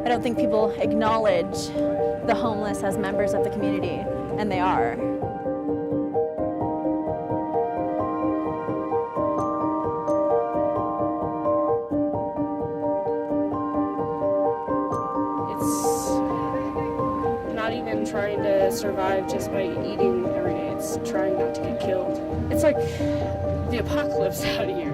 I don't think people acknowledge the homeless as members of the community, and they are. It's not even trying to survive just by eating every day. It's trying not to get killed. It's like the apocalypse out here.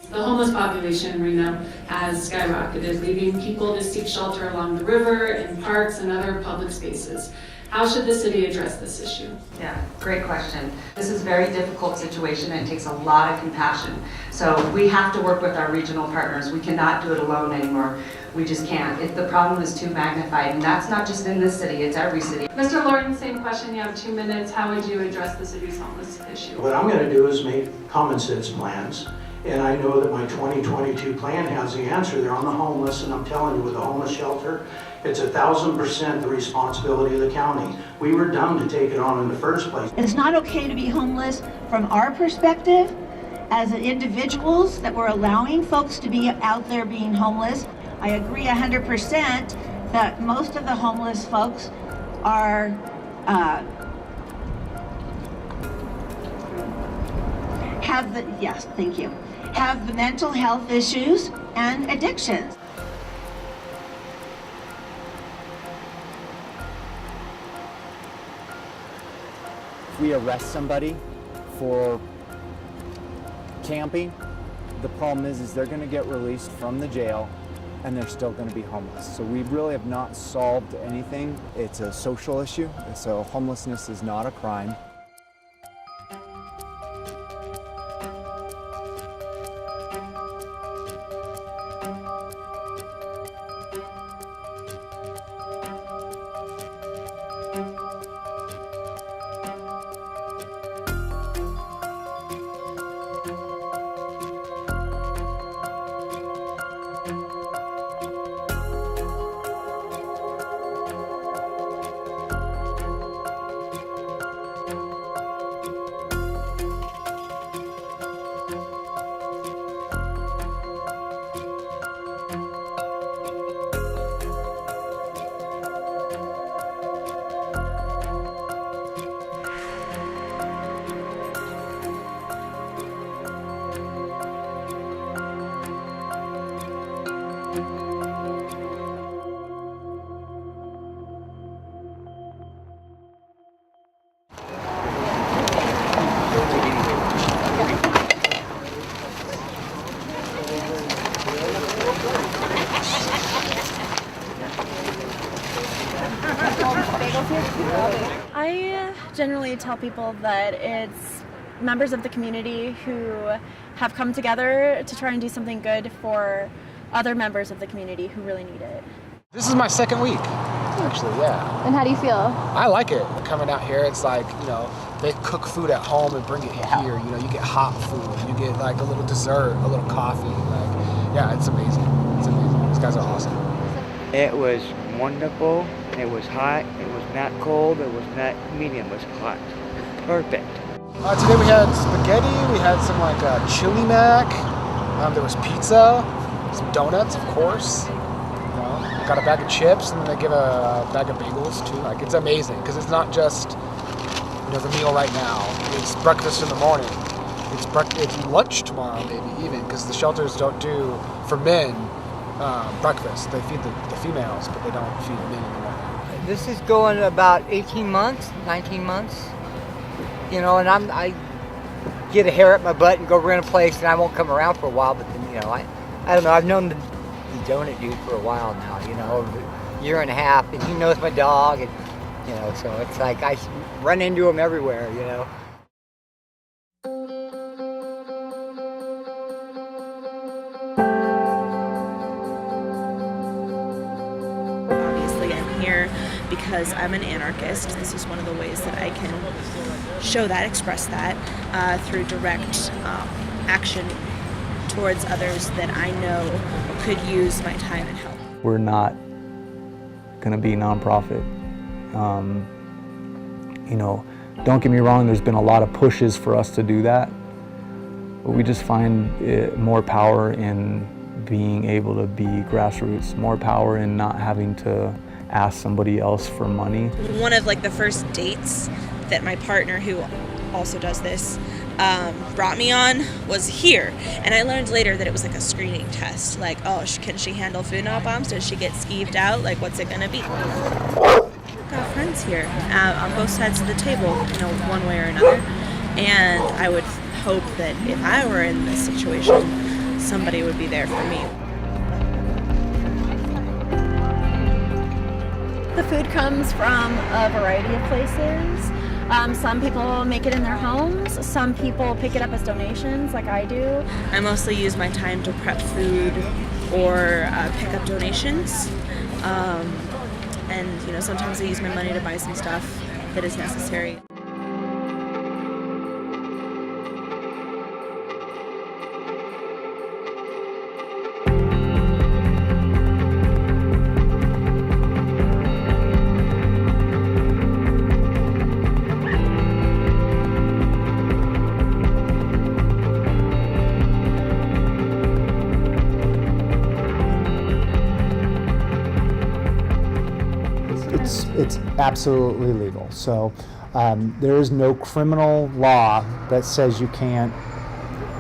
The homeless population in Reno has skyrocketed, leaving people to seek shelter along the river, in parks, and other public spaces. How should the city address this issue? Yeah, great question. This is a very difficult situation and it takes a lot of compassion. So we have to work with our regional partners. We cannot do it alone anymore. We just can't. The problem is too magnified, and that's not just in this city, it's every city. Mr. Lawrence, same question. You have 2 minutes. How would you address the city's homeless issue? What I'm going to do is make common sense plans. And I know that my 2022 plan has the answer there on the homeless, and I'm telling you, with the homeless shelter, it's 1,000% the responsibility of the county. We were dumb to take it on in the first place. It's not okay to be homeless from our perspective as individuals, that we're allowing folks to be out there being homeless. I agree 100% that most of the homeless folks are have the mental health issues and addictions. If we arrest somebody for camping, the problem is they're going to get released from the jail and they're still going to be homeless. So we really have not solved anything. It's a social issue, so homelessness is not a crime. I generally tell people that it's members of the community who have come together to try and do something good for other members of the community who really need it. This is my second week, actually, yeah. And how do you feel? I like it. Coming out here, it's like, they cook food at home and bring it here. You get hot food, you get like a little dessert, a little coffee. It's amazing. It's amazing. These guys are awesome. It was wonderful. It was hot. It was not cold. It was not medium. It was hot. Perfect. Today we had spaghetti. We had some chili mac. There was pizza, some donuts, of course. Got a bag of chips, and then they give a bag of bagels too. It's amazing because it's not just the meal right now. It's breakfast in the morning. It's lunch tomorrow, maybe even, because the shelters don't do for men breakfast. They feed the females, but they don't feed men anymore. This is going about 18 months, 19 months. And I get a hair up my butt and go rent a place, and I won't come around for a while. But then, I don't know. I've known the donut dude for a while now. A year and a half, and he knows my dog, and so it's like I run into him everywhere. Obviously, I'm here because I'm an anarchist. This is one of the ways that I can show that, express that through direct action towards others that I know could use my time and help. We're not going to be nonprofit. Don't get me wrong, there's been a lot of pushes for us to do that, but we just find more power in being able to be grassroots, more power in not having to ask somebody else for money. One of the first dates that my partner, who also does this, brought me on was here, and I learned later that it was a screening test, can she handle food not bombs? Does she get skeeved out? What's it gonna be? Got friends here on both sides of the table, one way or another, and I would hope that if I were in this situation, somebody would be there for me. The food comes from a variety of places. Some people make it in their homes. Some people pick it up as donations, like I do. I mostly use my time to prep food or pick up donations. And sometimes I use my money to buy some stuff that is necessary. It's absolutely legal. So there is no criminal law that says you can't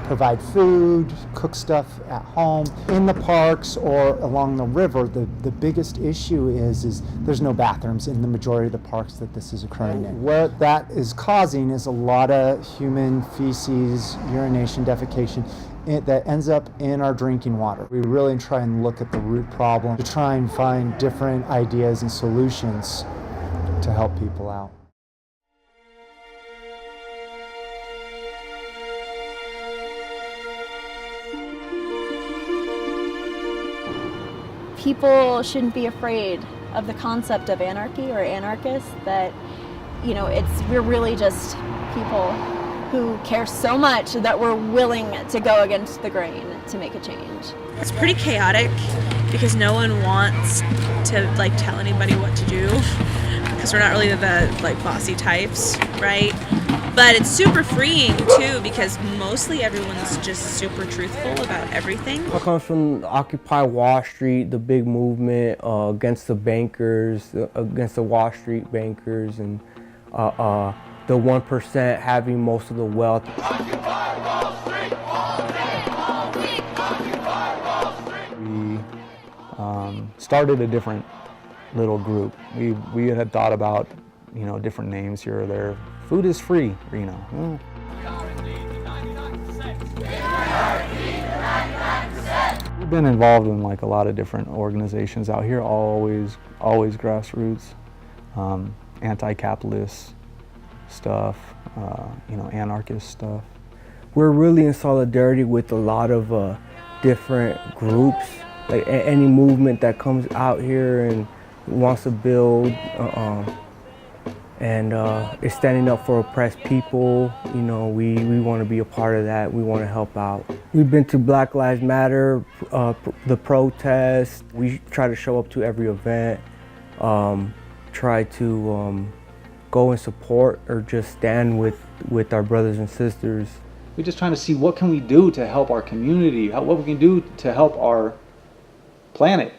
provide food, cook stuff at home. In the parks or along the river, the biggest issue is there's no bathrooms in the majority of the parks that this is occurring in. What that is causing is a lot of human feces, urination, defecation, that ends up in our drinking water. We really try and look at the root problem to try and find different ideas and solutions to help people out. People shouldn't be afraid of the concept of anarchy or anarchists, that we're really just people who care so much that we're willing to go against the grain to make a change. It's pretty chaotic because no one wants to tell anybody what to do, because we're not really the bossy types, right? But it's super freeing too, because mostly everyone's just super truthful about everything. It comes from Occupy Wall Street, the big movement against the bankers, against the Wall Street bankers, and the 1% having most of the wealth. Occupy Wall Street, all day, all week. Occupy Wall Street. We started a different little group. We had thought about different names here or there. Food is free, Reno. We've been involved in a lot of different organizations out here, always grassroots, anti-capitalist stuff, anarchist stuff. We're really in solidarity with a lot of different groups, any movement that comes out here and wants to build and is standing up for oppressed people. We want to be a part of that. We want to help out. We've been to Black Lives Matter, the protests. We try to show up to every event, try to go and support or just stand with our brothers and sisters. We're just trying to see what can we do to help our community, what we can do to help our planet.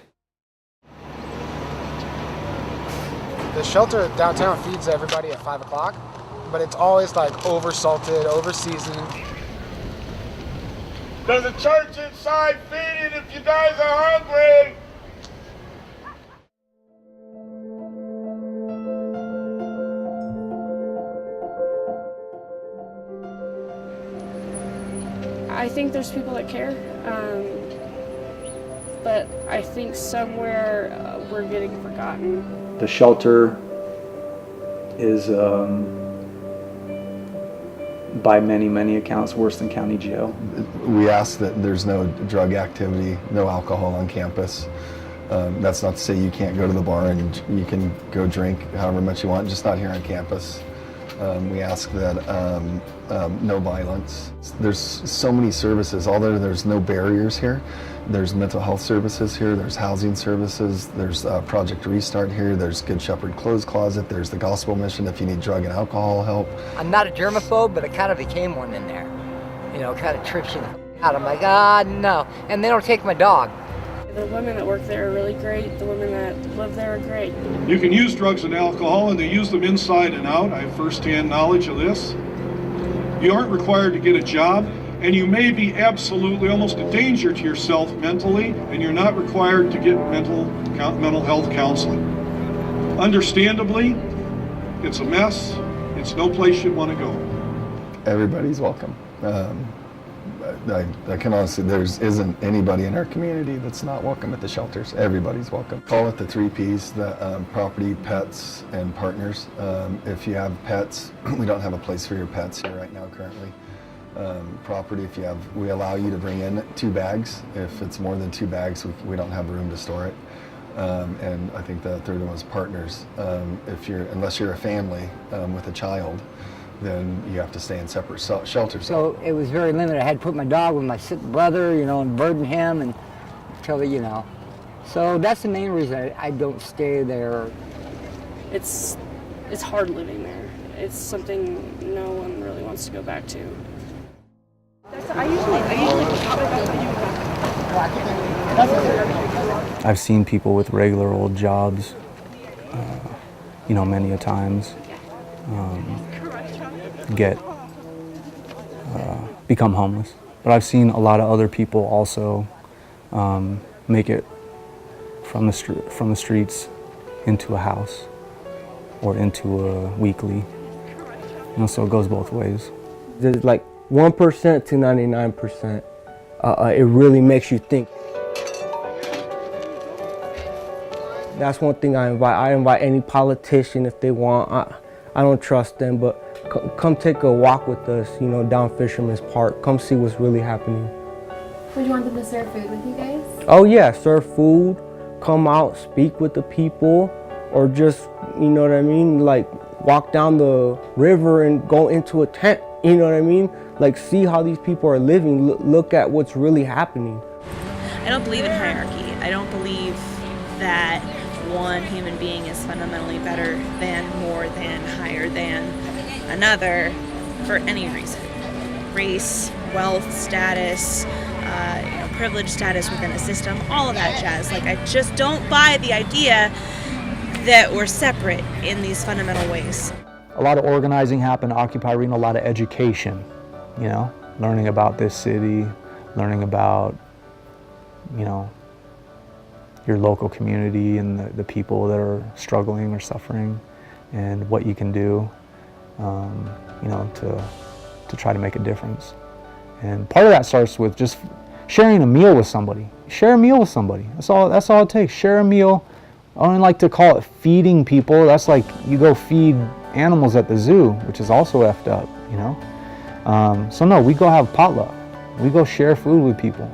The shelter downtown feeds everybody at 5 o'clock, but it's always over-salted, over-seasoned. There's a church inside feeding if you guys are hungry. I think there's people that care, but I think somewhere we're getting forgotten. The shelter is, by many accounts, worse than county jail. We ask that there's no drug activity, no alcohol on campus. That's not to say you can't go to the bar and you can go drink however much you want, just not here on campus. We ask that no violence. There's so many services, although there's no barriers here. There's mental health services here, there's housing services, there's Project Restart here, there's Good Shepherd Clothes Closet, there's the Gospel Mission if you need drug and alcohol help. I'm not a germaphobe, but I kind of became one in there. You know, kind of trips you out. I'm like, ah, no. And they don't take my dog. The women that work there are really great. The women that live there are great. You can use drugs and alcohol, and they use them inside and out. I have first-hand knowledge of this. You aren't required to get a job, and you may be absolutely almost a danger to yourself mentally, and you're not required to get mental health counseling. Understandably, it's a mess. It's no place you want to go. Everybody's welcome. I can honestly, there isn't anybody in our community that's not welcome at the shelters. Everybody's welcome. Call it the 3 Ps, the property, pets, and partners. If you have pets, we don't have a place for your pets here right now currently. Property, we allow you to bring in 2 bags. If it's more than 2 bags, we don't have room to store it. And I think the third one was partners. Unless you're a family with a child, then you have to stay in separate shelters. So it was very limited. I had to put my dog with my sick brother, you know, and burden him and until, you know. So that's the main reason I don't stay there. It's hard living there. It's something no one really wants to go back to. I've seen people with regular old jobs, you know, many a times. Become homeless. But I've seen a lot of other people also make it from the streets into a house or into a weekly. You know, so it goes both ways. There's like 1% to 99%. It really makes you think. That's one thing I invite. I invite any politician if they want. I don't trust them, but come take a walk with us, you know, down Fisherman's Park. Come see what's really happening. Would you want them to serve food with you guys? Oh yeah, serve food, come out, speak with the people, or just, you know what I mean, like walk down the river and go into a tent, you know what I mean? Like see how these people are living, look at what's really happening. I don't believe in hierarchy. I don't believe that one human being is fundamentally better than, more than, higher than another for any reason. Race, wealth, status, privilege status within a system, all of that jazz. Like, I just don't buy the idea that we're separate in these fundamental ways. A lot of organizing happened, Occupy Reno, a lot of education, you know, learning about this city, learning about, you know, your local community and the people that are struggling or suffering and what you can do, you know, to try to make a difference. And part of that starts with just sharing a meal with somebody. Share a meal with somebody. That's all it takes. Share a meal. I don't like to call it feeding people. That's like you go feed animals at the zoo, which is also effed up, you know. So no, we go have potluck. We go share food with people.